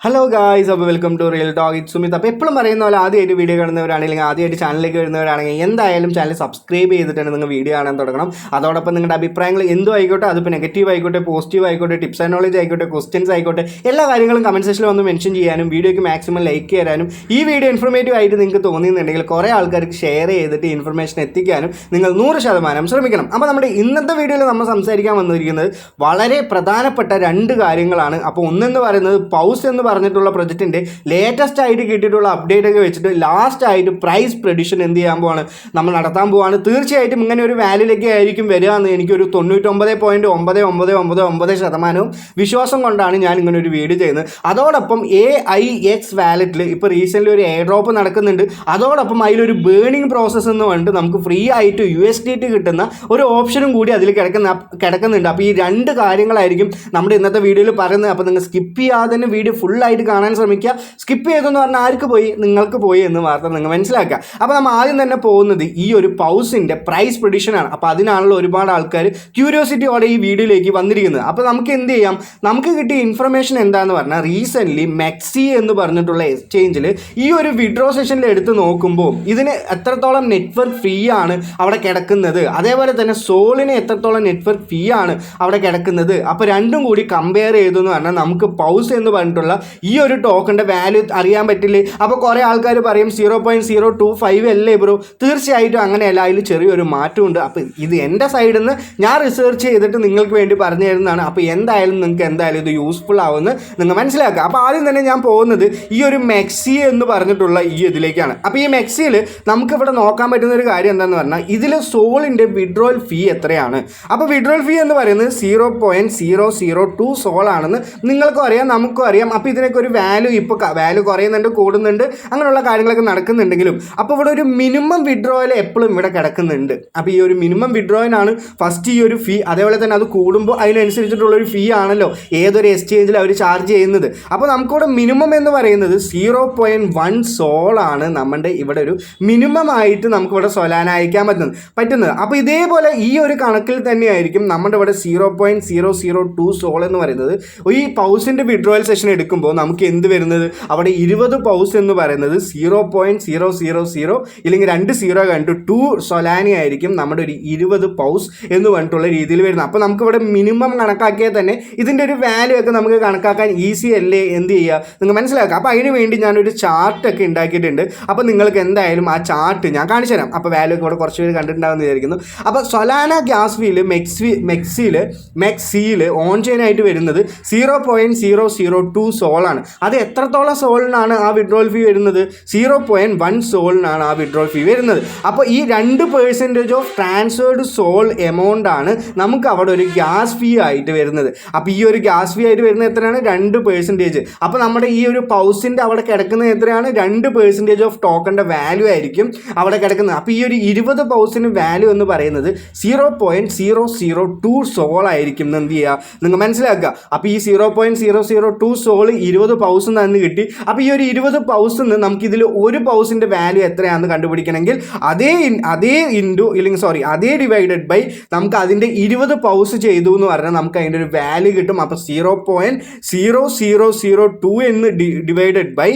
Hello guys, അപ്പോൾ welcome to real talk. It Sumit. അപ്പോൾ എപ്പോഴും പറയുന്ന പോലെ ആദ്യമായിട്ട് വീഡിയോ കാണുന്നവരാണെങ്കിൽ ആദ്യമായിട്ട് ചാനലിലേക്ക് വരുന്നവരാണെങ്കിൽ എന്തായാലും ചാനൽ സബ്സ്ക്രൈബ് ചെയ്തിട്ടാണ് നിങ്ങൾ വീഡിയോ കാണാൻ തുടങ്ങണം. അതോടൊപ്പം നിങ്ങളുടെ അഭിപ്രായങ്ങൾ എന്തും ആയിക്കോട്ടെ, അതിപ്പോൾ നെഗറ്റീവ് ആയിക്കോട്ടെ, പോസിറ്റീവ് ആയിക്കോട്ടെ, ടിപ്സ് ആൻഡ് നോളേജ് ആയിക്കോട്ടെ, ക്വസ്റ്റ്യൻസ് ആയിക്കോട്ടെ, എല്ലാ കാര്യങ്ങളും കമൻറ്റ് സെക്ഷനിൽ വന്ന് മെൻഷൻ ചെയ്യാനും വീഡിയോയ്ക്ക് മാക്സിമം ലൈക്ക് ചെയ്യാനും ഈ വീഡിയോ ഇൻഫോർമേറ്റീവ് ആയിട്ട് നിങ്ങൾക്ക് തോന്നിയിട്ടുണ്ടെങ്കിൽ കുറേ ആൾക്കാർക്ക് ഷെയർ ചെയ്തിട്ട് ഇൻഫർമേഷൻ എത്തിക്കാനും നിങ്ങൾ 100% ശ്രമിക്കണം. അപ്പോൾ നമ്മുടെ ഇന്നത്തെ വീഡിയോയിൽ നമ്മൾ സംസാരിക്കാൻ വന്നിരിക്കുന്നത് വളരെ പ്രധാനപ്പെട്ട രണ്ട് കാര്യങ്ങളാണ്. അപ്പോൾ ഒന്നെന്ന് പറയുന്നത് പൗസ് എന്ന് പറഞ്ഞിട്ടുള്ള പ്രൊജക്റ്റിൻ്റെ ലേറ്റസ്റ്റ് ആയിട്ട് കിട്ടിയിട്ടുള്ള അപ്ഡേറ്റ് ഒക്കെ വെച്ചിട്ട് ലാസ്റ്റ് ആയിട്ട് പ്രൈസ് പ്രഡിക്ഷൻ എന്ത് ചെയ്യാൻ പോവാണ്, നമ്മൾ നടത്താൻ പോവാണ്. തീർച്ചയായിട്ടും ഇങ്ങനെ ഒരു വാല്യൂലേക്ക് ആയിരിക്കും വരിക എന്ന് എനിക്കൊരു 99.9999% വിശ്വാസം കൊണ്ടാണ് ഞാൻ ഇങ്ങനെ ഒരു വീഡിയോ ചെയ്യുന്നത്. അതോടൊപ്പം AIX വാലറ്റിൽ ഇപ്പോൾ റീസെൻ്റ്ലി ഒരു എയർ ഡ്രോപ്പ് നടക്കുന്നുണ്ട്. അതോടൊപ്പം അതിലൊരു ബേണിംഗ് പ്രോസസ്സ് എന്ന് പറഞ്ഞിട്ട് നമുക്ക് ഫ്രീ ആയിട്ട് USDT കിട്ടുന്ന ഒരു ഓപ്ഷനും കൂടി അതിൽ കിടക്കുന്നുണ്ട്. അപ്പോൾ ഈ രണ്ട് കാര്യങ്ങളായിരിക്കും നമ്മുടെ ഇന്നത്തെ വീഡിയോയിൽ പറയുന്നത്. അപ്പോൾ നിങ്ങൾ സ്കിപ്പ് ചെയ്യാതെ തന്നെ വീഡിയോ ഫുള്ളായിട്ട് കാണാൻ ശ്രമിക്കുക. സ്കിപ്പ് ചെയ്തെന്ന് പറഞ്ഞാൽ ആർക്ക് പോയി, നിങ്ങൾക്ക് പോയി എന്ന് മാത്രം നിങ്ങൾ മനസ്സിലാക്കുക. അപ്പോൾ നമ്മൾ ആദ്യം തന്നെ പോകുന്നത് ഈ ഒരു പൗസിൻ്റെ പ്രൈസ് പ്രഡിക്ഷനാണ്. അപ്പോൾ അതിനാണല്ലോ ഒരുപാട് ആൾക്കാർ ക്യൂരിയോസിറ്റിയോടെ ഈ വീഡിയോയിലേക്ക് വന്നിരിക്കുന്നത്. അപ്പോൾ നമുക്ക് എന്ത് ചെയ്യാം, നമുക്ക് കിട്ടിയ ഇൻഫർമേഷൻ എന്താണെന്ന് പറഞ്ഞാൽ റീസെൻ്റ്ലി മെക്സി എന്ന് പറഞ്ഞിട്ടുള്ള എക്സ്ചേഞ്ചിൽ ഈ ഒരു വിഡ്രോ സെഷനിൽ എടുത്ത് നോക്കുമ്പോൾ ഇതിന് എത്രത്തോളം നെറ്റ്വർക്ക് ഫീ ആണ് അവിടെ കിടക്കുന്നത്, അതേപോലെ തന്നെ സോളിന് എത്രത്തോളം നെറ്റ്വർക്ക് ഫീ ആണ് അവിടെ കിടക്കുന്നത്. അപ്പോൾ രണ്ടും കൂടി കമ്പയർ ചെയ്തു എന്ന് പറഞ്ഞാൽ നമുക്ക് പൗസ് എന്ന് പറഞ്ഞിട്ടുള്ള ഈ ഒരു ടോക്കണിൻ്റെ വാല്യൂ അറിയാൻ പറ്റില്ലേ. അപ്പോൾ കുറേ ആൾക്കാർ പറയും 0.025 അല്ലേ ബ്രോ. തീർച്ചയായിട്ടും അങ്ങനെയല്ല, അതിൽ ചെറിയൊരു മാറ്റമുണ്ട്. അപ്പോൾ ഇത് എൻ്റെ സൈഡിൽ നിന്ന് ഞാൻ റിസർച്ച് ചെയ്തിട്ട് നിങ്ങൾക്ക് വേണ്ടി പറഞ്ഞു തരുന്നതാണ്. അപ്പോൾ നിങ്ങൾക്ക് എന്തായാലും ഇത് യൂസ്ഫുൾ ആവുമെന്ന് നിങ്ങൾ മനസ്സിലാക്കുക. അപ്പോൾ ആദ്യം തന്നെ ഞാൻ പോകുന്നത് ഈ ഒരു മെക്സി എന്ന് പറഞ്ഞിട്ടുള്ള ഈ ഇതിലേക്കാണ്. അപ്പോൾ ഈ മെക്സിയിൽ നമുക്കിവിടെ നോക്കാൻ പറ്റുന്ന ഒരു കാര്യം എന്താണെന്ന് പറഞ്ഞാൽ ഇതിൽ സോളിൻ്റെ വിഡ്രോവൽ ഫീ എത്രയാണ്. അപ്പോൾ വിഡ്രോവൽ ഫീ എന്ന് പറയുന്നത് 0.002 സോളാണെന്ന് നിങ്ങൾക്കും അറിയാം, നമുക്കും അറിയാം. അപ്പോൾ ഇതിനൊക്കെ ഒരു വാല്യൂ ഇപ്പോൾ വാല്യൂ കുറയുന്നുണ്ട്, കൂടുന്നുണ്ട്, അങ്ങനെയുള്ള കാര്യങ്ങളൊക്കെ നടക്കുന്നുണ്ടെങ്കിലും അപ്പോൾ ഇവിടെ ഒരു മിനിമം വിഡ്രോവൽ എപ്പോഴും ഇവിടെ കിടക്കുന്നുണ്ട്. അപ്പോൾ ഈ ഒരു മിനിമം വിഡ്രോയിനാണ് ഫസ്റ്റ് ഈ ഒരു ഫീ. അതേപോലെ തന്നെ അത് കൂടുമ്പോൾ അതിനനുസരിച്ചിട്ടുള്ളൊരു ഫീ ആണല്ലോ ഏതൊരു എക്സ്ചേഞ്ചിൽ അവർ ചാർജ് ചെയ്യുന്നത്. അപ്പോൾ നമുക്കിവിടെ മിനിമം എന്ന് പറയുന്നത് 0.1 സോളാണ് നമ്മുടെ ഇവിടെ ഒരു മിനിമം ആയിട്ട് നമുക്കിവിടെ സൊലാന അയക്കാൻ പറ്റുന്നത്. അപ്പോൾ ഇതേപോലെ ഈ ഒരു കണക്കിൽ തന്നെയായിരിക്കും നമ്മുടെ ഇവിടെ 0.002 സോൾ എന്ന് പറയുന്നത്. ഈ പൗസിൻ്റെ വിഡ്രോവൽ സെഷൻ എടുക്കുമ്പോൾ നമുക്ക് എന്ത് വരുന്നത്, അവിടെ 20 പൗസ് എന്ന് പറയുന്നത് 0.000 ഇല്ലെങ്കിൽ 2 0 കണ്ടു 2 സൊലാനി ആയിരിക്കും നമ്മുടെ ഒരു 20 പൗസ് എന്ന് പറഞ്ഞിട്ടുള്ള രീതിയിൽ വരുന്നത്. അപ്പോൾ നമുക്കിവിടെ മിനിമം കണക്കാക്കിയാൽ തന്നെ ഇതിൻ്റെ ഒരു വാല്യൂ ഒക്കെ നമുക്ക് കണക്കാക്കാൻ ഈസി അല്ലേ, എന്ത് ചെയ്യുക നിങ്ങൾ മനസ്സിലാക്കുക. അപ്പോൾ അതിന് വേണ്ടി ഞാനൊരു ചാർട്ടൊക്കെ ഉണ്ടാക്കിയിട്ടുണ്ട്. അപ്പോൾ നിങ്ങൾക്ക് എന്തായാലും ആ ചാർട്ട് ഞാൻ കാണിച്ചു തരാം. അപ്പോൾ വാല്യൂ ഒക്കെ ഇവിടെ കുറച്ച് പേര് കണ്ടിട്ടുണ്ടാകുമെന്ന് വിചാരിക്കുന്നു. അപ്പോൾ സൊലാന ഗ്യാസ് ഫീല് മെക്സിയിൽ ഓൺ ചെയിൻ ആയിട്ട് വരുന്നത് 0.002 സോളാണ്. അത് എത്രത്തോളം സോളിനാണ് ആ വിഡ്രോവൽ ഫീ വരുന്നത്, 0.1 സോളിനാണ് ആ വിഡ്രോവൽ ഫീ വരുന്നത്. അപ്പോൾ ഈ 2% ഓഫ് ട്രാൻസ്ഫേർഡ് സോൾ എമൗണ്ട് ആണ് നമുക്ക് അവിടെ ഒരു ഗ്യാസ് ഫീ ആയിട്ട് വരുന്നത്. അപ്പോൾ ഈ ഒരു ഗ്യാസ് ഫീ ആയിട്ട് വരുന്നത് എത്രയാണ്, 2%. അപ്പോൾ നമ്മുടെ ഈ ഒരു പൗസിൻ്റെ അവിടെ കിടക്കുന്നത് എത്രയാണ്, 2% ഓഫ് ടോക്കണിൻ്റെ വാല്യൂ ആയിരിക്കും അവിടെ കിടക്കുന്നത്. അപ്പോൾ ഈ ഒരു 20 പൗസിന് വാല്യൂ എന്ന് പറയുന്നത് 0.002 സോൾ ആയിരിക്കും. എന്ത് ചെയ്യുക നിങ്ങൾ മനസ്സിലാക്കുക. അപ്പോൾ ഈ 0.002 സോൾ 20 പൗസ് നിന്ന് കിട്ടി. അപ്പോൾ ഈ ഒരു 20 പൗസിൽ നിന്ന് നമുക്കിതിൽ ഒരു പൗസിൻ്റെ വാല്യൂ എത്രയാണെന്ന് കണ്ടുപിടിക്കണമെങ്കിൽ അതേ ഡിവൈഡഡ് ബൈ നമുക്ക് അതിൻ്റെ 20 പൗസ് ചെയ്തു എന്ന് പറഞ്ഞാൽ നമുക്ക് അതിൻ്റെ ഒരു വാല്യൂ കിട്ടും. അപ്പോൾ 0.0002 എന്ന് ഡിവൈഡഡ് ബൈ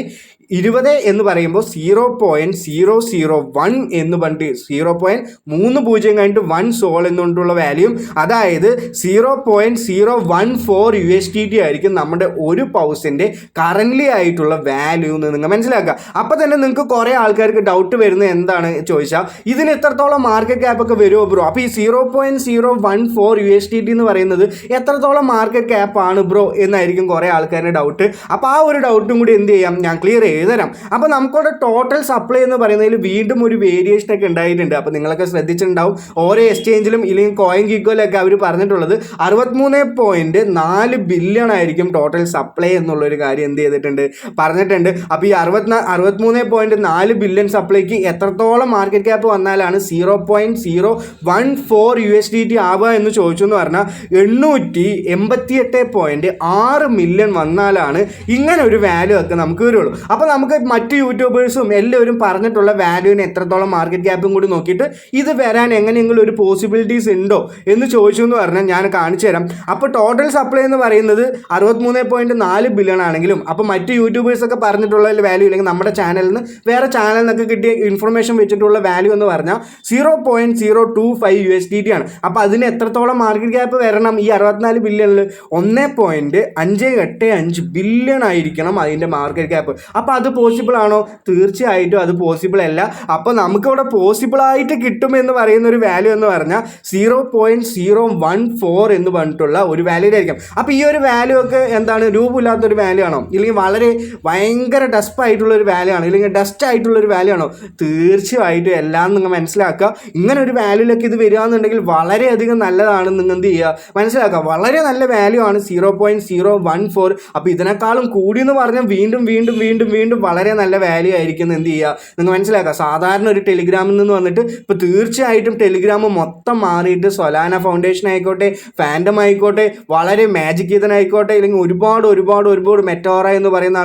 20 എന്ന് പറയുമ്പോൾ 0.001 എന്ന് പറഞ്ഞിട്ട് 0.30 കഴിഞ്ഞിട്ട് 1 സോൾ എന്നുകൊണ്ടുള്ള വാല്യൂം, അതായത് 0.014 USDT ആയിരിക്കും നമ്മുടെ ഒരു പൗസിൻ്റെ കറൻ്റ്ലി ആയിട്ടുള്ള വാല്യൂ എന്ന് നിങ്ങൾ മനസ്സിലാക്കുക. അപ്പോൾ തന്നെ നിങ്ങൾക്ക് കുറേ ആൾക്കാർക്ക് ഡൗട്ട് വരുന്നത് എന്താണ് ചോദിച്ചാൽ ഇതിന് എത്രത്തോളം മാർക്കറ്റ് ക്യാപ്പ് ഒക്കെ വരുമോ ബ്രോ. അപ്പോൾ ഈ 0.014 USDT എന്ന് പറയുന്നത് എത്രത്തോളം മാർക്കറ്റ് ക്യാപ്പ് ആണ് ബ്രോ എന്നായിരിക്കും കുറേ ആൾക്കാരുടെ ഡൗട്ട്. അപ്പോൾ ആ ഒരു ഡൗട്ടും കൂടി എന്ത് ചെയ്യാം, ഞാൻ ക്ലിയർ തരാം. അപ്പോൾ നമുക്കവിടെ ടോട്ടൽ സപ്ലൈ എന്ന് പറയുന്നതിൽ വീണ്ടും ഒരു വേരിയേഷൻ ഒക്കെ ഉണ്ടായിട്ടുണ്ട്. അപ്പോൾ നിങ്ങളൊക്കെ ശ്രദ്ധിച്ചിട്ടുണ്ടാവും, ഓരോ എക്സ്ചേഞ്ചിലും ഇല്ലെങ്കിൽ കോയിൻ ഗീക്കോയിലൊക്കെ അവർ പറഞ്ഞിട്ടുള്ളത് 63.4 ബില്യൺ ആയിരിക്കും ടോട്ടൽ സപ്ലൈ എന്നുള്ളൊരു കാര്യം എന്ത് ചെയ്തിട്ടുണ്ട്, പറഞ്ഞിട്ടുണ്ട്. അപ്പോൾ ഈ 63.4 ബില്യൺ സപ്ലൈക്ക് എത്രത്തോളം മാർക്കറ്റ് ക്യാപ്പ് വന്നാലാണ് 0.014 USDT ആവുക എന്ന് ചോദിച്ചു എന്ന് പറഞ്ഞാൽ 888.6 മില്യൺ വന്നാലാണ് ഇങ്ങനെ ഒരു വാല്യൂ ഒക്കെ നമുക്ക് വരുള്ളൂ. അപ്പോൾ നമുക്ക് മറ്റ് യൂട്യൂബേഴ്സും എല്ലാവരും പറഞ്ഞിട്ടുള്ള വാല്യൂവിന് എത്രത്തോളം മാർക്കറ്റ് ക്യാപ്പും കൂടി നോക്കിയിട്ട് ഇത് വരാൻ എങ്ങനെയെങ്കിലും ഒരു പോസിബിലിറ്റീസ് ഉണ്ടോ എന്ന് ചോദിച്ചു എന്ന് പറഞ്ഞാൽ ഞാൻ കാണിച്ചു തരാം. അപ്പോൾ ടോട്ടൽ സപ്ലൈ എന്ന് പറയുന്നത് 63.4 ബില്യൺ ആണെങ്കിലും അപ്പോൾ മറ്റ് യൂട്യൂബേഴ്സൊക്കെ പറഞ്ഞിട്ടുള്ള വാല്യൂ അല്ലെങ്കിൽ നമ്മുടെ ചാനലിൽ നിന്ന് വേറെ ചാനലിൽ നിന്നൊക്കെ കിട്ടിയ ഇൻഫർമേഷൻ വെച്ചിട്ടുള്ള വാല്യൂ എന്ന് പറഞ്ഞാൽ 0.025 USDT ആണ്. അപ്പോൾ അതിന് എത്രത്തോളം മാർക്കറ്റ് ക്യാപ്പ് വരണം? ഈ 64 ബില്യണിൽ 1.585 ബില്യൺ ആയിരിക്കണം അതിൻ്റെ മാർക്കറ്റ് ക്യാപ്പ്. അപ്പോൾ അത് പോസിബിൾ ആണോ? തീർച്ചയായിട്ടും അത് പോസിബിൾ അല്ല. അപ്പോൾ നമുക്കിവിടെ പോസിബിളായിട്ട് കിട്ടുമെന്ന് പറയുന്ന ഒരു വാല്യൂ എന്ന് പറഞ്ഞാൽ 0.014 എന്ന് പറഞ്ഞിട്ടുള്ള ഒരു വാല്യൂ ആയിരിക്കും. അപ്പോൾ ഈ ഒരു വാല്യൂ ഒക്കെ എന്താണ്, രൂപമില്ലാത്തൊരു വാല്യൂ ആണോ, ഇല്ലെങ്കിൽ വളരെ ഭയങ്കര ഡസ്റ്റ് ആയിട്ടുള്ളൊരു വാല്യൂ ആണോ, ഇല്ലെങ്കിൽ ഡസ്റ്റ് ആയിട്ടുള്ളൊരു വാല്യൂ ആണോ? തീർച്ചയായിട്ടും എല്ലാം നിങ്ങൾ മനസ്സിലാക്കുക. ഇങ്ങനെ ഒരു വാല്യൂലൊക്കെ ഇത് വരികയാണെന്നുണ്ടെങ്കിൽ വളരെയധികം നല്ലതാണെന്ന് നിങ്ങൾ എന്ത് ചെയ്യുക, മനസ്സിലാക്കുക. വളരെ നല്ല വാല്യൂ ആണ് 0.014. അപ്പോൾ ഇതിനേക്കാളും കൂടി എന്ന് പറഞ്ഞാൽ വീണ്ടും വീണ്ടും വീണ്ടും വീണ്ടും വളരെ നല്ല വാല്യൂ ആയിരിക്കും എന്ത് ചെയ്യുക, നിങ്ങൾ മനസ്സിലാക്കുക. സാധാരണ ഒരു ടെലിഗ്രാമിൽ നിന്ന് വന്നിട്ട് ഇപ്പോൾ തീർച്ചയായിട്ടും ടെലിഗ്രാം മൊത്തം മാറിയിട്ട് സൊലാന ഫൗണ്ടേഷൻ ആയിക്കോട്ടെ, ഫാൻഡം ആയിക്കോട്ടെ, വളരെ മാജിക് ഈതൻ ആയിക്കോട്ടെ, ഇല്ലെങ്കിൽ ഒരുപാട് ഒരുപാട് ഒരുപാട് മെറ്റോറ എന്ന് പറയുന്ന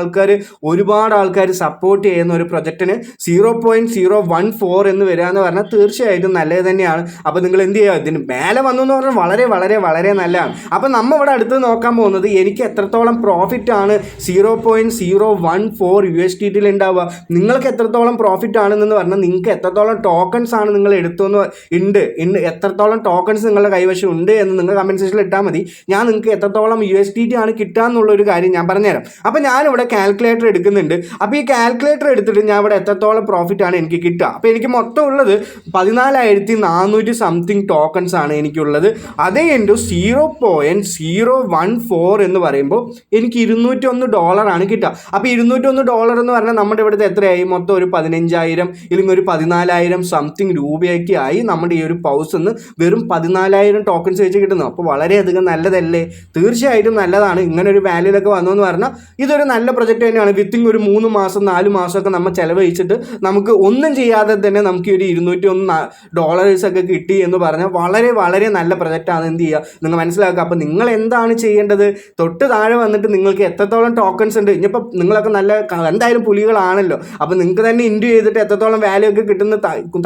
ഒരുപാട് ആൾക്കാർ സപ്പോർട്ട് ചെയ്യുന്ന ഒരു പ്രൊജക്റ്റിന് 0.014 എന്ന് വരിക എന്ന് പറഞ്ഞാൽ തീർച്ചയായിട്ടും നല്ലത് തന്നെയാണ്. അപ്പോൾ നിങ്ങൾ എന്ത് ചെയ്യുക, ഇതിന് മേലെ വന്നു എന്ന് പറഞ്ഞാൽ വളരെ വളരെ വളരെ നല്ലതാണ്. അപ്പോൾ നമ്മൾ ഇവിടെ അടുത്ത് നോക്കാൻ പോകുന്നത് എനിക്ക് എത്രത്തോളം പ്രോഫിറ്റ് ആണ് 0.014 USDT ഉണ്ടാവുക, നിങ്ങൾക്ക് എത്രത്തോളം പ്രോഫിറ്റ് ആണെന്ന് പറഞ്ഞാൽ നിങ്ങൾക്ക് എത്രത്തോളം ടോക്കൺസ് ആണ് നിങ്ങൾ എടുത്തുനിന്ന് ഉണ്ട് എത്രത്തോളം ടോക്കൺസ് നിങ്ങളുടെ കൈവശം ഉണ്ട് എന്ന് നിങ്ങൾ കമൻറ്റ് സെക്ഷനിൽ ഇട്ടാൽ മതി. ഞാൻ നിങ്ങൾക്ക് എത്രത്തോളം USDT ആണ് കിട്ടുക എന്നുള്ളൊരു കാര്യം ഞാൻ പറഞ്ഞുതരാം. അപ്പോൾ ഞാനിവിടെ കാൽക്കുലേറ്റർ എടുക്കുന്നുണ്ട്. അപ്പോൾ ഈ കാൽക്കുലേറ്റർ എടുത്തിട്ട് ഞാൻ ഇവിടെ എത്രത്തോളം പ്രോഫിറ്റ് ആണ് എനിക്ക് കിട്ടുക. അപ്പോൾ എനിക്ക് മൊത്തം ഉള്ളത് 14,400 സംതിങ് ടോക്കൺസ് ആണ് എനിക്കുള്ളത്. അതേ ഇൻറ്റു 0.014 എന്ന് പറയുമ്പോൾ എനിക്ക് $201 ആണ് കിട്ടുക. അപ്പോൾ $201 എന്ന് പറഞ്ഞാൽ നമ്മുടെ ഇവിടുത്തെ എത്രയായി, മൊത്തം ഒരു 15,000 ഇല്ലെങ്കിൽ ഒരു 14,000 സംതിങ് രൂപയൊക്കെ ആയി നമ്മുടെ ഈ ഒരു പൗസ് നിന്ന് വെറും 14,000 ടോക്കൺസ് വെച്ച് കിട്ടുന്നു. അപ്പോൾ വളരെയധികം നല്ലതല്ലേ? തീർച്ചയായിട്ടും നല്ലതാണ്. ഇങ്ങനെ ഒരു വാല്യൂലൊക്കെ വന്നു എന്ന് പറഞ്ഞാൽ ഇതൊരു നല്ല പ്രൊജക്റ്റ് തന്നെയാണ്. വിത്തിങ് ഒരു 3 മാസം 4 മാസമൊക്കെ നമ്മൾ ചിലവഴിച്ചിട്ട് നമുക്ക് ഒന്നും ചെയ്യാതെ തന്നെ നമുക്ക് ഒരു $201 ഒക്കെ കിട്ടി എന്ന് പറഞ്ഞാൽ വളരെ വളരെ നല്ല പ്രൊജക്റ്റാണ്. എന്ത് ചെയ്യുക, നിങ്ങൾ മനസ്സിലാക്കുക. അപ്പോൾ നിങ്ങൾ എന്താണ് ചെയ്യേണ്ടത്, തൊട്ട് താഴെ വന്നിട്ട് നിങ്ങൾക്ക് എത്രത്തോളം ടോക്കൺസ് ഉണ്ട്, ഇനിയിപ്പോൾ നിങ്ങളൊക്കെ നല്ല എന്തായാലും പുലികളാണല്ലോ, അപ്പോൾ നിങ്ങൾക്ക് തന്നെ ഇൻറ്റു ചെയ്തിട്ട് എത്രത്തോളം വാല്യൂ ഒക്കെ കിട്ടുന്ന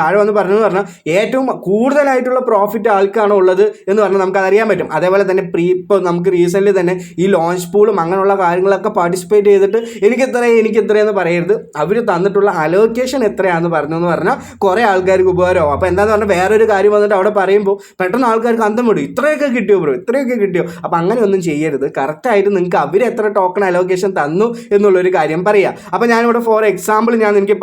താഴെ വന്ന് പറഞ്ഞെന്ന് പറഞ്ഞാൽ ഏറ്റവും കൂടുതലായിട്ടുള്ള പ്രോഫിറ്റ് ആൾക്കാണോ ഉള്ളത് എന്ന് പറഞ്ഞാൽ നമുക്ക് അറിയാൻ പറ്റും. അതേപോലെ തന്നെ ഇപ്പോൾ നമുക്ക് റീസെൻ്റ്ലി തന്നെ ഈ ലോഞ്ച് പൂളും അങ്ങനെയുള്ള കാര്യങ്ങളൊക്കെ പാർട്ടിസിപ്പേറ്റ് ചെയ്തിട്ട് എനിക്ക് എത്രയെന്ന് പറയരുത്, അവർ തന്നിട്ടുള്ള അലോക്കേഷൻ എത്രയാണെന്ന് പറഞ്ഞെന്ന് പറഞ്ഞാൽ കുറേ ആൾക്കാർക്ക് ഉപകാരമാവും. അപ്പോൾ എന്താണെന്ന് പറഞ്ഞാൽ വേറൊരു കാര്യം വന്നിട്ട് അവിടെ പറയുമ്പോൾ പെട്ടെന്ന് ആൾക്കാർക്ക് അന്തം വിടും, ഇത്രയൊക്കെ കിട്ടിയോ ബ്രോ, ഇത്രയൊക്കെ കിട്ടിയോ. അപ്പോൾ അങ്ങനെയൊന്നും ചെയ്യരുത്. കറക്റ്റായിട്ട് നിങ്ങൾക്ക് അവർ എത്ര ടോക്കൺ അലോക്കേഷൻ തന്നു എന്നുള്ളൊരു കാര്യം പറയുക. അപ്പോൾ ഞാനിവിടെ ഫോർ എക്സാമ്പിൾ നിങ്ങൾക്ക്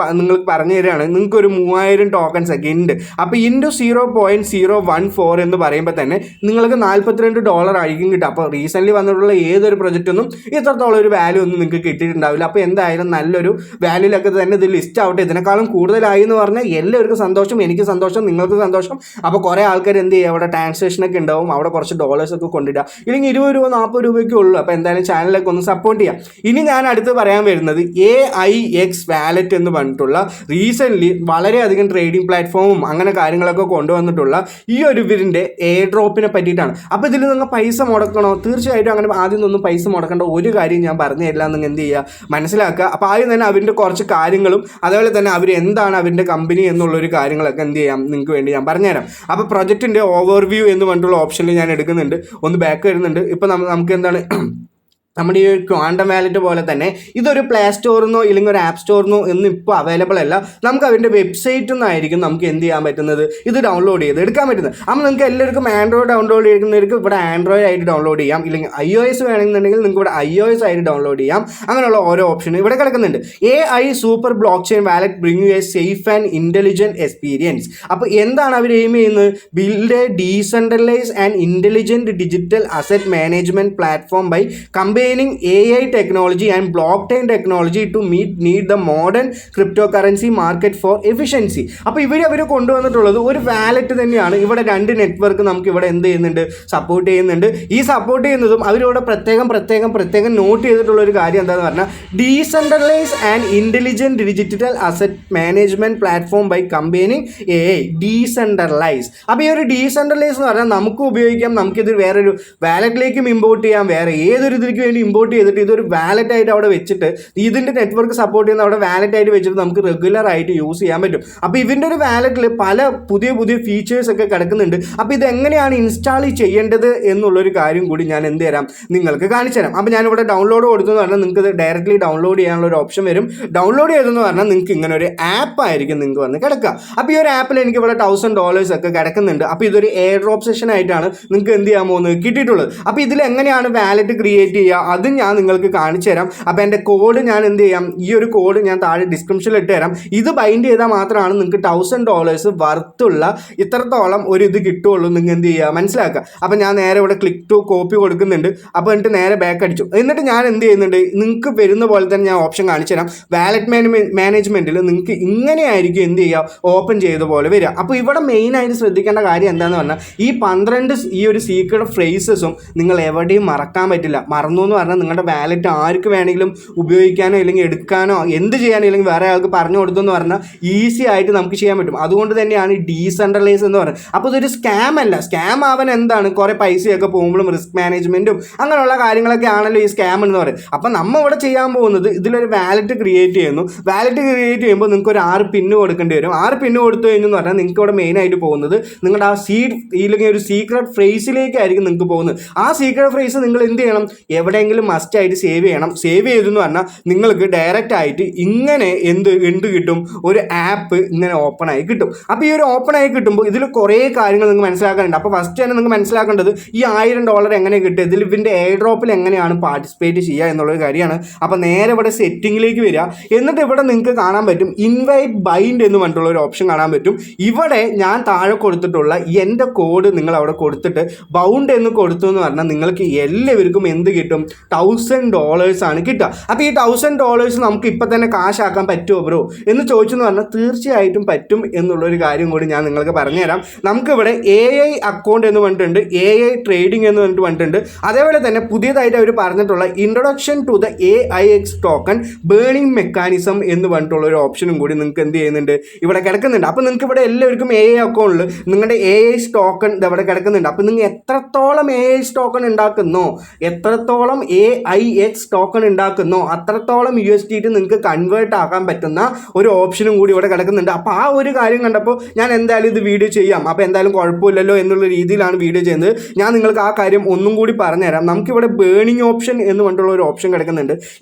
പറഞ്ഞു തരികയാണ്. നിങ്ങൾക്ക് ഒരു 3000 ടോക്കൺസ് ഒക്കെ ഉണ്ട്. അപ്പോൾ ഇൻറ്റു 0.014 എന്ന് പറയുമ്പോൾ തന്നെ നിങ്ങൾക്ക് $42 ആയിരിക്കും കിട്ടുക. അപ്പോൾ റീസെൻ്റ്ലി വന്നിട്ടുള്ള ഏതൊരു പ്രൊജക്റ്റൊന്നും ഇത്രത്തോളം ഒരു വാല്യൂ ഒന്നും നിങ്ങൾക്ക് കിട്ടിയിട്ടുണ്ടാവില്ല. അപ്പോൾ എന്തായാലും നല്ലൊരു വാല്യൂലൊക്കെ തന്നെ ഇത് ലിസ്റ്റ് ആവട്ടെ. ഇതിനേക്കാളും കൂടുതലായി എന്ന് പറഞ്ഞാൽ എല്ലാവർക്കും സന്തോഷം, എനിക്ക് സന്തോഷം, നിങ്ങൾക്ക് സന്തോഷം. അപ്പോൾ കുറേ ആൾക്കാർ എന്ത് ചെയ്യുക, അവിടെ ട്രാൻസാക്ഷനൊക്കെ ഉണ്ടാവും, അവിടെ കുറച്ച് ഡോളേഴ്സൊക്കെ കൊണ്ടിടുക, ഇല്ലെങ്കിൽ 20 രൂപ 40 രൂപയ്ക്കേ ഉള്ളൂ. അപ്പോൾ എന്തായാലും ചാനലൊക്കെ ഒന്ന് സപ്പോർട്ട് ചെയ്യാം. ഇനി ഞാൻ അടുത്ത് പറയാൻ വരുന്നത് AIX വാലറ്റ് എന്ന് പറഞ്ഞിട്ടുള്ള റീസെൻ്റ്ലി വളരെയധികം ട്രേഡിംഗ് പ്ലാറ്റ്ഫോമും അങ്ങനെ കാര്യങ്ങളൊക്കെ കൊണ്ടുവന്നിട്ടുള്ള ഈ ഒരു ഇവരിൻ്റെ എയർ ഡ്രോപ്പിനെ പറ്റിയിട്ടാണ്. അപ്പോൾ ഇതിൽ നിങ്ങൾ പൈസ മുടക്കണോ? തീർച്ചയായിട്ടും അങ്ങനെ ആദ്യം ഒന്നും പൈസ മുടക്കേണ്ട ഒരു കാര്യം ഞാൻ പറഞ്ഞു തരില്ല. നിങ്ങൾ എന്ത് ചെയ്യുക, മനസ്സിലാക്കുക. അപ്പോൾ ആദ്യം തന്നെ അവരുടെ കുറച്ച് കാര്യങ്ങളും അതേപോലെ തന്നെ അവർ എന്താണ് അവരുടെ കമ്പനി എന്നുള്ളൊരു കാര്യങ്ങളൊക്കെ എന്ത് ചെയ്യാം നിങ്ങൾക്ക് വേണ്ടി ഞാൻ പറഞ്ഞുതരാം. അപ്പോൾ പ്രൊജക്റ്റിൻ്റെ ഓവർവ്യൂ എന്ന് പറഞ്ഞിട്ടുള്ള ഓപ്ഷനിൽ ഞാൻ എടുക്കുന്നുണ്ട്. ഒന്ന് ബാക്ക് വരുന്നുണ്ട്. ഇപ്പോൾ നമുക്ക് എന്താണ് നമ്മുടെ ഈ ക്വാണ്ടം വാലറ്റ് പോലെ തന്നെ ഇതൊരു പ്ലേ സ്റ്റോറിനോ ഇല്ലെങ്കിൽ ഒരു ആപ്പ് സ്റ്റോറിനോ ഒന്നും ഇപ്പോൾ അവൈലബിൾ അല്ല. നമുക്ക് അവരുടെ വെബ്സൈറ്റിൽ നിന്നായിരിക്കും നമുക്ക് എന്ത് ചെയ്യാൻ പറ്റുന്നത്, ഇത് ഡൗൺലോഡ് ചെയ്ത് എടുക്കാൻ പറ്റുന്നത്. അപ്പോൾ നിങ്ങൾക്ക് എല്ലാവർക്കും ആൻഡ്രോയിഡ് ഡൗൺലോഡ് ചെയ്യുന്നവർക്ക് ഇവിടെ ആൻഡ്രോയിഡ് ആയിട്ട് ഡൗൺലോഡ് ചെയ്യാം, ഇല്ലെങ്കിൽ iOS വേണമെന്നുണ്ടെങ്കിൽ നിങ്ങൾക്ക് ഇവിടെ iOS ആയിട്ട് ഡൗൺലോഡ് ചെയ്യാം. അങ്ങനെയുള്ള ഓരോ ഓപ്ഷനും ഇവിടെ കിടക്കുന്നുണ്ട്. AI super blockchain wallet bring you a safe and intelligent experience. അപ്പോൾ എന്താണ് അവർ എയിം ചെയ്യുന്നത്? Build a decentralise and intelligent digital asset management platform by combining AI technology and blockchain technology to meet the modern cryptocurrency market for efficiency. അപ്പോൾ അവർ കൊണ്ടുവന്നിട്ടുള്ളത് ഒരു wallet തന്നെയാണ്. ഇവിടെ 2 network നമുക്ക് ഇവിടെ എന്ത് ചെയ്യുന്നുണ്ട്, സപ്പോർട്ട് ചെയ്യുന്നുണ്ട്. ഈ സപ്പോർട്ട് ചെയ്യുന്നതും അവരിവിടെ പ്രത്യേകം നോട്ട് ചെയ്തിട്ടുള്ള ഒരു കാര്യം എന്താണെന്ന് പറഞ്ഞാൽ decentralise and intelligent digital asset management platform by combining AI decentralise. അപ്പോൾ ഈ ഒരു ഡീസെൻട്രലൈസ് എന്ന് പറഞ്ഞാൽ നമുക്ക് ഉപയോഗിക്കാം, നമുക്കിത് വേറൊരു വാലറ്റിലേക്കും ഇമ്പോർട്ട് ചെയ്യാം, വേറെ ഏതൊരു ഇതിലേക്ക് വേണ്ടി ഇമ്പോർട്ട് ചെയ്തിട്ട് ഇതൊരു വാലറ്റ് ആയിട്ട് അവിടെ വെച്ചിട്ട് ഇതിൻ്റെ നെറ്റ്വർക്ക് സപ്പോർട്ട് ചെയ്യുന്ന അവിടെ വാലറ്റ് ആയിട്ട് വെച്ചിട്ട് നമുക്ക് റെഗുലർ ആയിട്ട് യൂസ് ചെയ്യാൻ പറ്റും. അപ്പോൾ ഇതിൻ്റെ ഒരു വാലറ്റിൽ പല പുതിയ പുതിയ ഫീച്ചേഴ്സ് ഒക്കെ കിടക്കുന്നുണ്ട്. അപ്പോൾ ഇത് എങ്ങനെയാണ് ഇൻസ്റ്റാൾ ചെയ്യേണ്ടത് എന്നുള്ളൊരു കാര്യം കൂടി ഞാൻ എന്ത് തരാം നിങ്ങൾക്ക് കാണിച്ചു തരാം. അപ്പോൾ ഞാനിവിടെ ഡൗൺലോഡ് കൊടുത്തെന്ന് പറഞ്ഞാൽ നിങ്ങൾക്ക് ഇത് ഡയറക്റ്റ്ലി ഡൗൺലോഡ് ചെയ്യാനുള്ള ഒരു ഓപ്ഷൻ വരും. ഡൗൺലോഡ് ചെയ്തെന്ന് പറഞ്ഞാൽ നിങ്ങൾക്ക് ഇങ്ങനെ ഒരു ആപ്പ് ആയിരിക്കും നിങ്ങൾക്ക് വന്ന് കിടക്കുക. അപ്പോൾ ഈ ഒരു ആപ്പിൽ എനിക്ക് ഇവിടെ $1000 ഒക്കെ കിടക്കുന്നുണ്ട്. അപ്പോൾ ഇതൊരു എയർ ഡ്രോപ്പ് സെഷൻ ആയിട്ടാണ് നിങ്ങൾക്ക് എന്ത് ചെയ്യാൻ പോകുന്നത് കിട്ടിയിട്ടുള്ളത്. അപ്പോൾ ഇതിൽ എങ്ങനെയാണ് വാലറ്റ് ക്രിയേറ്റ് ചെയ്യുക അതും ഞാൻ നിങ്ങൾക്ക് കാണിച്ചു തരാം. അപ്പോൾ എൻ്റെ കോഡ് ഞാൻ എന്ത് ചെയ്യാം, ഈ ഒരു കോഡ് ഞാൻ താഴെ ഡിസ്ക്രിപ്ഷനിൽ ഇട്ട് തരാം. ഇത് ബൈൻഡ് ചെയ്താൽ മാത്രമാണ് നിങ്ങൾക്ക് $1000 വർത്തുള്ള ഇത്രത്തോളം ഒരു ഇത് കിട്ടുള്ളൂ. നിങ്ങൾ എന്ത് ചെയ്യുക മനസ്സിലാക്കുക. അപ്പോൾ ഞാൻ നേരെ ഇവിടെ ക്ലിക്ക് ടു കോപ്പി കൊടുക്കുന്നുണ്ട്. അപ്പോൾ എന്നിട്ട് നേരെ ബാക്ക് അടിച്ചു. എന്നിട്ട് ഞാൻ എന്ത് ചെയ്യുന്നുണ്ട്, നിങ്ങൾക്ക് വരുന്ന പോലെ തന്നെ ഞാൻ ഓപ്ഷൻ കാണിച്ചു തരാം. വാലറ്റ് മാനേജ്മെൻറ്റിൽ നിങ്ങൾക്ക് ഇങ്ങനെയായിരിക്കും എന്ത് ചെയ്യുക ഓപ്പൺ ചെയ്ത പോലെ വരിക. അപ്പോൾ ഇവിടെ മെയിനായിട്ട് ശ്രദ്ധിക്കേണ്ട കാര്യം എന്താണെന്ന് പറഞ്ഞാൽ ഈ 12 ഈ ഒരു സീക്രട്ട് ഫ്രേസസും നിങ്ങൾ എവിടെയും മറക്കാൻ പറ്റില്ല. മറന്നു എന്ന് പറഞ്ഞാൽ നിങ്ങളുടെ വാലറ്റ് ആർക്ക് വേണമെങ്കിലും ഉപയോഗിക്കാനോ അല്ലെങ്കിൽ എടുക്കാനോ എന്ത് ചെയ്യാനോ അല്ലെങ്കിൽ വേറെ ആൾക്ക് പറഞ്ഞു കൊടുത്തു എന്ന് പറഞ്ഞാൽ ഈസി ആയിട്ട് നമുക്ക് ചെയ്യാൻ പറ്റും. അതുകൊണ്ട് തന്നെയാണ് ഈ ഡീസെൻട്രലൈസ് എന്ന് പറയുന്നത്. അപ്പോൾ ഇതൊരു സ്കാം അല്ല. സ്കാം ആവാൻ എന്താണ് കുറേ പൈസയൊക്കെ പോകുമ്പോഴും റിസ്ക് മാനേജ്മെൻറ്റും അങ്ങനെയുള്ള കാര്യങ്ങളൊക്കെ ആണല്ലോ ഈ സ്കാം എന്ന് പറയുന്നത്. അപ്പോൾ നമ്മൾ ഇവിടെ ചെയ്യാൻ പോകുന്നത് ഇതിലൊരു വാലറ്റ് ക്രിയേറ്റ് ചെയ്യുന്നു. വാലറ്റ് ക്രിയേറ്റ് ചെയ്യുമ്പോൾ നിങ്ങൾക്ക് ഒരു 6 പിന്ന് കൊടുക്കേണ്ടി വരും. 6 പിന്ന് കൊടുത്തു കഴിഞ്ഞെന്ന് പറഞ്ഞാൽ നിങ്ങൾക്ക് ഇവിടെ മെയിനായിട്ട് പോകുന്നത് നിങ്ങളുടെ ആ ഇല്ലെങ്കിൽ ഒരു സീക്രട്ട് ഫ്രേസിലേക്കായിരിക്കും നിങ്ങൾക്ക് പോകുന്നത്. ആ സീക്രട്ട് ഫ്രേസ് നിങ്ങൾ എന്ത് ചെയ്യണം, എവിടെയെങ്കിലും മസ്റ്റായിട്ട് സേവ് ചെയ്യണം. സേവ് ചെയ്തെന്ന് പറഞ്ഞാൽ നിങ്ങൾക്ക് ഡയറക്റ്റ് ആയിട്ട് ഇങ്ങനെ എന്ത് കിട്ടും, ഒരു ആപ്പ് ഇങ്ങനെ ഓപ്പൺ ആയി കിട്ടും. അപ്പോൾ ഈ ഒരു ഓപ്പൺ ആയി കിട്ടുമ്പോൾ ഇതിൽ കുറേ കാര്യങ്ങൾ നിങ്ങൾക്ക് മനസ്സിലാക്കാനുണ്ട്. അപ്പോൾ ഫസ്റ്റ് തന്നെ നിങ്ങൾക്ക് മനസ്സിലാക്കേണ്ടത് ഈ $1000 എങ്ങനെ കിട്ടുക, ഇതിൽ ഇതിൻ്റെ എയർ ഡ്രോപ്പിൽ എങ്ങനെയാണ് പാർട്ടിസിപ്പേറ്റ് ചെയ്യുക എന്നുള്ളൊരു കാര്യമാണ്. അപ്പോൾ നേരെ ഇവിടെ സെറ്റിങ്ങിലേക്ക് വരിക. എന്നിട്ട് ഇവിടെ നിങ്ങൾക്ക് കാണാൻ പറ്റും ഇൻവൈറ്റ് ബൈൻഡ് എന്ന് പറഞ്ഞിട്ടുള്ള ഒരു ഓപ്ഷൻ കാണാൻ പറ്റും. ഇവിടെ ഞാൻ താഴെ കൊടുത്തിട്ടുള്ള എൻ്റെ കോഡ് നിങ്ങൾ അവിടെ കൊടുത്തിട്ട് ബൗണ്ട് എന്ന് കൊടുത്തു എന്ന് പറഞ്ഞാൽ നിങ്ങൾക്ക് എല്ലാവർക്കും എന്ത് കിട്ടും, $1000 ആണ് കിട്ടുക. അപ്പോൾ ഈ $1000 നമുക്ക് ഇപ്പം തന്നെ കാശാക്കാൻ പറ്റുമോ ബ്രോ എന്ന് ചോദിച്ചെന്ന് പറഞ്ഞാൽ തീർച്ചയായിട്ടും പറ്റും എന്നുള്ളൊരു കാര്യം കൂടി ഞാൻ നിങ്ങൾക്ക് പറഞ്ഞുതരാം. നമുക്കിവിടെ AI അക്കൗണ്ട് എന്ന് പറഞ്ഞിട്ടുണ്ട്, AI ട്രേഡിംഗ് എന്ന് പറഞ്ഞിട്ടുണ്ട്. അതേപോലെ തന്നെ പുതിയതായിട്ട് അവർ പറഞ്ഞിട്ടുള്ള introduction to the AIX token burning mechanism എന്ന് പറഞ്ഞിട്ടുള്ള ഒരു ഓപ്ഷനും കൂടി നിങ്ങൾക്ക് എന്ത് ചെയ്യുന്നുണ്ട് ഇവിടെ കിടക്കുന്നുണ്ട്. അപ്പോൾ നിങ്ങൾക്ക് ഇവിടെ എല്ലാവർക്കും AI അക്കൗണ്ടിൽ നിങ്ങളുടെ AIX ടോക്കൺ ഇവിടെ കിടക്കുന്നുണ്ട്. അപ്പോൾ നിങ്ങൾ എത്രത്തോളം AIX ടോക്കൺ ഉണ്ടാക്കുന്നോ, എത്രത്തോളം AIX ടോക്കൺ ഉണ്ടാക്കുന്നോ അത്രത്തോളം USDT നിങ്ങൾക്ക് കൺവേർട്ട് ആക്കാൻ പറ്റുന്ന ഒരു ഓപ്ഷനും കൂടി ഇവിടെ കിടക്കുന്നുണ്ട്. അപ്പോൾ ആ ഒരു കാര്യം കണ്ടപ്പോൾ ഞാൻ എന്തായാലും ഇത് വീഡിയോ ചെയ്യാം, അപ്പോൾ എന്തായാലും കുഴപ്പമില്ലല്ലോ എന്നുള്ള രീതിയിലാണ് വീഡിയോ ചെയ്യുന്നത്. ഞാൻ നിങ്ങൾക്ക് ആ കാര്യം ഒന്നും കൂടി പറഞ്ഞുതരാം. നമുക്കിവിടെ ബേണിംഗ് ഓപ്ഷൻ എന്ന് പറഞ്ഞിട്ടുള്ള ഒരു ഓപ്ഷൻ കിടക്കുന്നുണ്ട്.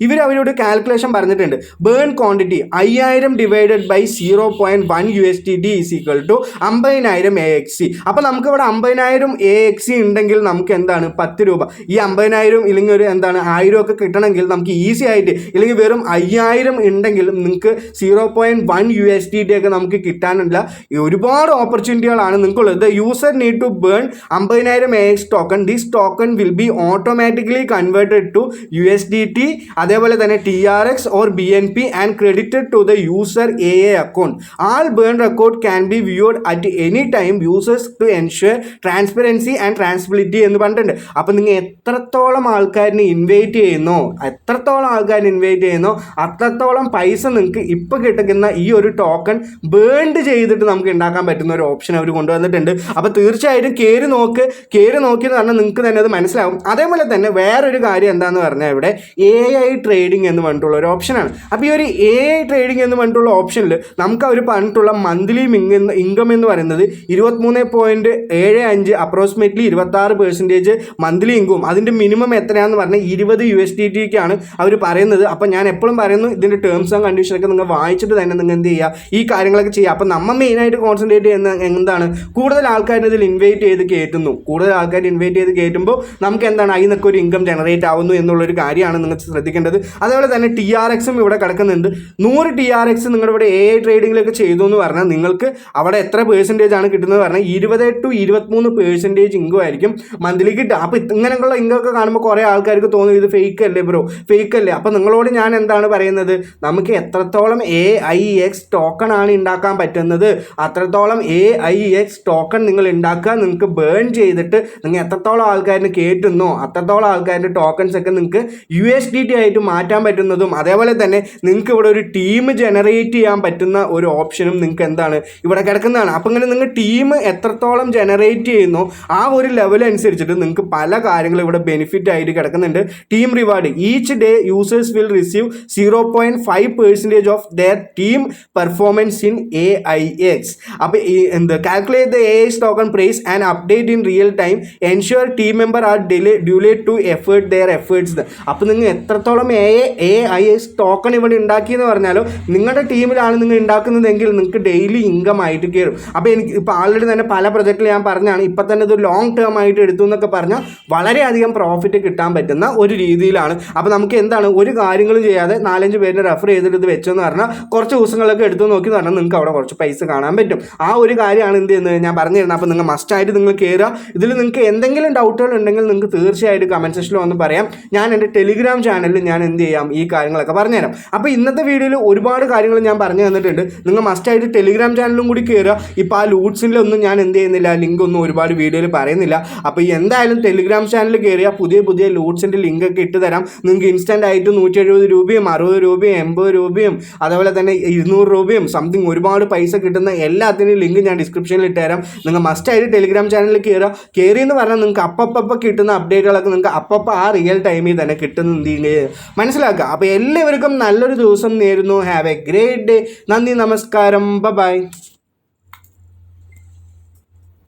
അവരോട് കാൽക്കുലേഷൻ പറഞ്ഞിട്ടുണ്ട്. Burn quantity 5000 divided by 0.1 USDT is equal to 50000 AXC. അപ്പോൾ നമുക്കിവിടെ 50000 AXC ഉണ്ടെങ്കിൽ നമുക്ക് എന്താണ് 10 രൂപ. ഈ 50000 ഇല്ലെങ്കിൽ ഒരു എന്താണ് 1000 ഒക്കെ കിട്ടണമെങ്കിൽ നമുക്ക് ഈസി ആയിട്ട്, ഇല്ലെങ്കിൽ വെറും 5000 ഉണ്ടെങ്കിൽ നിങ്ങൾക്ക് 0.1 USDT ഒക്കെ നമുക്ക് കിട്ടാനില്ല. ഒരുപാട് ഓപ്പർച്യൂണിറ്റികളാണ് നിങ്ങൾക്കുള്ളത്. The user need to burn 50000 AX token. This token will be automatically converted to USDT, അതേപോലെ തന്നെ TRX or BNP and credited to the user AA account. All burn record can be viewed at any time users to ensure transparency and transparency എന്ന് പറഞ്ഞിട്ടുണ്ട്. അപ്പോൾ നിങ്ങൾ എത്രത്തോളം ആൾക്കാരിനെ invite ചെയ്യുന്നോ അത്രത്തോളം പൈസ നിങ്ങൾക്ക് ഇപ്പോൾ കിട്ടുന്ന ഈ ഒരു ടോക്കൺ ബേൺഡ് ചെയ്തിട്ട് നമുക്ക് ഉണ്ടാക്കാൻ പറ്റുന്ന ഒരു ഓപ്ഷൻ അവർ കൊണ്ടുവന്നിട്ടുണ്ട്. അപ്പോൾ തീർച്ചയായിട്ടും കയറി നോക്കിയെന്ന് പറഞ്ഞാൽ നിങ്ങൾക്ക് തന്നെ അത് മനസ്സിലാവും. അതേപോലെ തന്നെ വേറൊരു കാര്യം എന്താണെന്ന് പറഞ്ഞാൽ ഇവിടെ AI ട്രേഡിംഗ് എന്ന് പറഞ്ഞിട്ടുള്ള ഒരു ഓപ്ഷനാണ്. അപ്പോൾ ഈ ഒരു AI ട്രേഡിംഗ് എന്ന് പറഞ്ഞിട്ടുള്ള ഓപ്ഷനിൽ നമുക്ക് അവർ പറഞ്ഞിട്ടുള്ള മന്ത്ലി ഇൻകം എന്ന് പറയുന്നത് 23.75 അപ്രോക്സിമേറ്റ്ലി 26% മന്ത്ലി ഇൻകം. അതിൻ്റെ മിനിമം എത്രയാണെന്ന് പറഞ്ഞാൽ 20 USDTക്കാണ് അവർ പറയുന്നത്. അപ്പോൾ ഞാൻ എപ്പോഴും പറയുന്നു ഇതിൻ്റെ ടേംസ് ആൻഡ് കണ്ടീഷനൊക്കെ നിങ്ങൾ വായിച്ചിട്ട് തന്നെ നിങ്ങൾ എന്ത് ചെയ്യുക, ഈ കാര്യങ്ങളൊക്കെ ചെയ്യുക. അപ്പോൾ നമ്മൾ മെയിനായിട്ട് കോൺസെൻട്രേറ്റ് ചെയ്യുന്ന എന്താണ്, കൂടുതൽ ആൾക്കാരെ ഇതിൽ ഇൻവൈറ്റ് ചെയ്ത് കയറ്റുമ്പോൾ നമുക്ക് എന്താണ് അതിൽ നിന്നൊക്കെ ഒരു ഇൻകം ജനറേറ്റ് ആവുന്നു എന്നുള്ളൊരു കാര്യമാണ് നിങ്ങൾ ശ്രദ്ധിക്കേണ്ടത്. അതേപോലെ തന്നെ TRXും ഇവിടെ കിടക്കുന്നുണ്ട്. 100 TRX നിങ്ങളുടെ ഇവിടെ AI ട്രേഡിങ്ങിലൊക്കെ ചെയ്തു എന്ന് പറഞ്ഞാൽ നിങ്ങൾക്ക് അവിടെ എത്ര % ആണ് കിട്ടുന്നത് പറഞ്ഞാൽ 20 to 23% ഇൻകം ആയിരിക്കും മന്ത്ലി കിട്ടുക. അപ്പോൾ ഇങ്ങനെയുള്ള ഇൻകമൊക്കെ കാണുമ്പോൾ കുറേ ആൾക്കാർക്ക് തോന്നും ഇത് ഫേക്ക് അല്ലേ ബ്രോ, ഫേക്ക് അല്ലേ. അപ്പോൾ നിങ്ങളോട് ഞാൻ എന്താണ് പറയുന്നത്, നമുക്ക് എത്രത്തോളം AIX ടോക്കൺ ആണ് ഉണ്ടാക്കാൻ പറ്റുന്നത് അത്രത്തോളം AIX ടോക്കൺ നിങ്ങൾ ഉണ്ടാക്കുക. നിങ്ങൾക്ക് ബേൺ ചെയ്തിട്ട് നിങ്ങൾ എത്രത്തോളം ആൾക്കാരിന് കേട്ടുന്നോ അത്രത്തോളം ആൾക്കാരുടെ ടോക്കൺസ് ഒക്കെ നിങ്ങൾക്ക് USDT ആയിട്ട് മാറ്റാൻ പറ്റുന്നതും, അതേപോലെ തന്നെ നിങ്ങൾക്ക് ഇവിടെ ഒരു ടീം ജനറേറ്റ് ചെയ്യാൻ പറ്റുന്ന ഒരു ഓപ്ഷനും നിങ്ങൾക്ക് എന്താണ് ഇവിടെ കിടക്കുന്നതാണ്. അപ്പോൾ ഇങ്ങനെ നിങ്ങൾ ടീം എത്രത്തോളം ജനറേറ്റ് ചെയ്യുന്നു ആ ഒരു ലെവൽ അനുസരിച്ചിട്ട് നിങ്ങൾക്ക് പല കാര്യങ്ങളും ഇവിടെ ബെനിഫിറ്റ് ആയിട്ട് കിടക്കുന്നുണ്ട്. കിടക്കുന്നുണ്ട്. Team reward each day users will receive 0.5% of their team performance in AIX. അപ്പോൾ ഈ calculate the AIX token price and update in real time, ensure team member are ഡ്യൂലേറ്റ് ടു എഫേർട്ട് ദെയർ എഫേർട്സ്. അപ്പോൾ നിങ്ങൾ എത്രത്തോളം AIX token ഇവിടെ ഉണ്ടാക്കിയെന്ന് പറഞ്ഞാലും നിങ്ങളുടെ ടീമിലാണ് നിങ്ങൾ ഉണ്ടാക്കുന്നതെങ്കിൽ നിങ്ങൾക്ക് ഡെയിലി ഇൻകം ആയിട്ട് കയറും. അപ്പോൾ എനിക്ക് ഇപ്പോൾ ആൾറെഡി തന്നെ പല പ്രൊജക്റ്റിൽ ഞാൻ പറഞ്ഞാണ്, ഇപ്പം തന്നെ ഇത് ലോങ് ടേം ആയിട്ട് എടുത്തു എന്നൊക്കെ പറഞ്ഞാൽ വളരെയധികം പ്രോഫിറ്റ് കിട്ടാൻ പറ്റുന്ന ഒരു രീതിയിലാണ്. അപ്പോൾ നമുക്ക് എന്താണ്, ഒരു കാര്യങ്ങളും ചെയ്യാതെ 4-5 പേരിനെ റെഫർ ചെയ്തിട്ട് ഇത് വെച്ചെന്ന് പറഞ്ഞാൽ കുറച്ച് ദിവസങ്ങളൊക്കെ എടുത്തു നോക്കി പറഞ്ഞാൽ നിങ്ങൾക്ക് അവിടെ കുറച്ച് പൈസ കാണാൻ പറ്റും. ആ ഒരു കാര്യമാണ് എന്ത് ചെയ്യുന്നത് ഞാൻ പറഞ്ഞു തരുന്നത്. അപ്പോൾ നിങ്ങൾ മസ്റ്റായിട്ട് നിങ്ങൾ കയറുക. ഇതിൽ നിങ്ങൾക്ക് എന്തെങ്കിലും ഡൗട്ടുകൾ ഉണ്ടെങ്കിൽ നിങ്ങൾക്ക് തീർച്ചയായിട്ടും കമൻറ്റ് സെക്ഷനിൽ വന്ന് പറയാം. ഞാൻ എൻ്റെ ടെലിഗ്രാം ചാനലിൽ ഞാൻ എന്ത് ചെയ്യാം ഈ കാര്യങ്ങളൊക്കെ പറഞ്ഞുതരാം. അപ്പോൾ ഇന്നത്തെ വീഡിയോയിൽ ഒരുപാട് കാര്യങ്ങൾ ഞാൻ പറഞ്ഞു തന്നിട്ടുണ്ട്. നിങ്ങൾ മസ്റ്റായിട്ട് ടെലിഗ്രാം ചാനലും കൂടി കയറുക. ഇപ്പോൾ ആ ലൂട്ട്സിലൊന്നും ഞാൻ എന്ത് ചെയ്യുന്നില്ല, ലിങ്ക് ഒന്നും ഒരുപാട് വീഡിയോയിൽ പറയുന്നില്ല. അപ്പോൾ എന്തായാലും ടെലിഗ്രാം ചാനൽ കയറിയാൽ പുതിയ ലൂട്ട്സിൻ്റെ ലിങ്കൊക്കെ ഇട്ട് തരാം. നിങ്ങൾക്ക് ഇൻസ്റ്റൻ്റ് ആയിട്ട് 170 രൂപയും 60 രൂപയും 80 രൂപയും അതുപോലെ തന്നെ 200 രൂപയും സംതിങ് ഒരുപാട് പൈസ കിട്ടുന്ന എല്ലാത്തിൻ്റെയും ലിങ്ക് ഞാൻ ഡിസ്ക്രിപ്ഷനിൽ ഇട്ട് തരാം. നിങ്ങൾ മസ്റ്റായിട്ട് ടെലിഗ്രാം ചാനലിൽ കയറിയെന്ന് പറഞ്ഞാൽ നിങ്ങൾക്ക് അപ്പം കിട്ടുന്ന അപ്ഡേറ്റുകളൊക്കെ നിങ്ങൾക്ക് അപ്പം ആ റിയൽ ടൈമിൽ തന്നെ കിട്ടുന്നുണ്ട് മനസ്സിലാക്കുക. അപ്പോൾ എല്ലാവർക്കും നല്ലൊരു ദിവസം നേരുന്നു. Have A great day. നന്ദി, നമസ്കാരം, ബൈ.